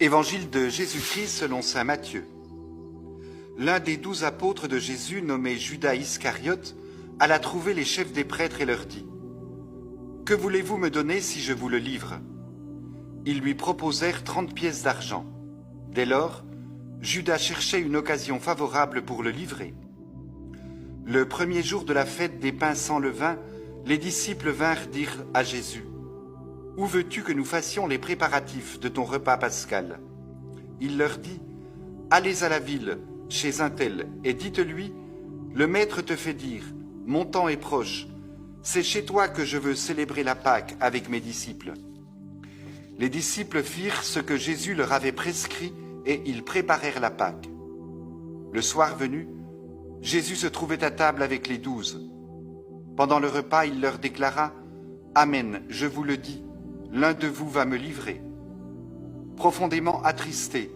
Évangile de Jésus-Christ selon saint Matthieu. L'un des 12 apôtres de Jésus, nommé Judas Iscariote, alla trouver les chefs des prêtres et leur dit : « Que voulez-vous me donner si je vous le livre ?» Ils lui proposèrent 30 pièces d'argent. Dès lors, Judas cherchait une occasion favorable pour le livrer. Le premier jour de la fête des pains sans levain, les disciples vinrent dire à Jésus : « Où veux-tu que nous fassions les préparatifs de ton repas pascal ?» Il leur dit : « Allez à la ville, chez un tel, et dites-lui : le maître te fait dire : mon temps est proche, c'est chez toi que je veux célébrer la Pâque avec mes disciples. » Les disciples firent ce que Jésus leur avait prescrit et ils préparèrent la Pâque. Le soir venu, Jésus se trouvait à table avec les 12. Pendant le repas, il leur déclara : « Amen, je vous le dis, l'un de vous va me livrer. » Profondément attristés,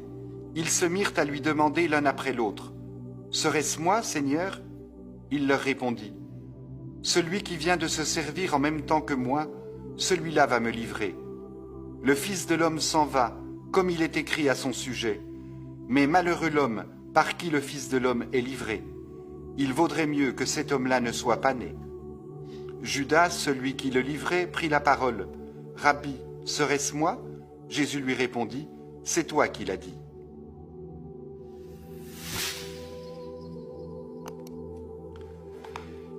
ils se mirent à lui demander l'un après l'autre : « Serait-ce moi, Seigneur ?» Il leur répondit : « Celui qui vient de se servir en même temps que moi, celui-là va me livrer. Le Fils de l'homme s'en va, comme il est écrit à son sujet. Mais malheureux l'homme par qui le Fils de l'homme est livré. Il vaudrait mieux que cet homme-là ne soit pas né. » Judas, celui qui le livrait, prit la parole. « Rabbi, serait-ce moi ?» Jésus lui répondit : « C'est toi qui l'as dit. »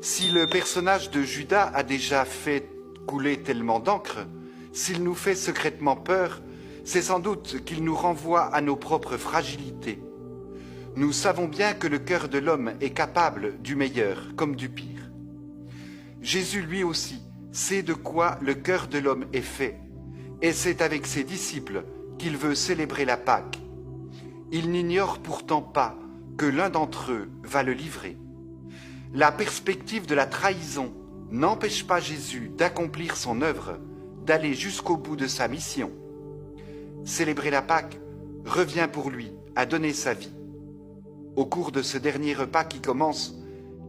Si le personnage de Judas a déjà fait couler tellement d'encre, s'il nous fait secrètement peur, c'est sans doute qu'il nous renvoie à nos propres fragilités. Nous savons bien que le cœur de l'homme est capable du meilleur comme du pire. Jésus lui aussi sait de quoi le cœur de l'homme est fait, et c'est avec ses disciples qu'il veut célébrer la Pâque. Il n'ignore pourtant pas que l'un d'entre eux va le livrer. La perspective de la trahison n'empêche pas Jésus d'accomplir son œuvre, d'aller jusqu'au bout de sa mission. Célébrer la Pâque revient pour lui à donner sa vie. Au cours de ce dernier repas qui commence,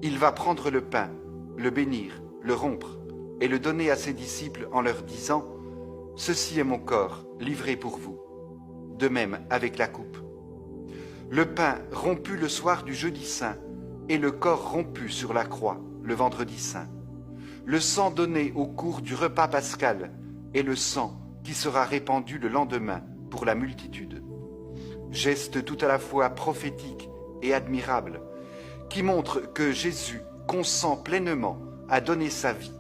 il va prendre le pain, le bénir, le rompre et le donner à ses disciples en leur disant : « Ceci est mon corps, livré pour vous. » De même avec la coupe. Le pain rompu le soir du jeudi saint et le corps rompu sur la croix le vendredi saint. Le sang donné au cours du repas pascal et le sang qui sera répandu le lendemain pour la multitude. Geste tout à la fois prophétique et admirable, qui montre que Jésus consent pleinement à donner sa vie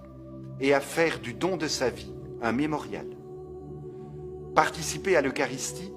et à faire du don de sa vie un mémorial. Participer à l'Eucharistie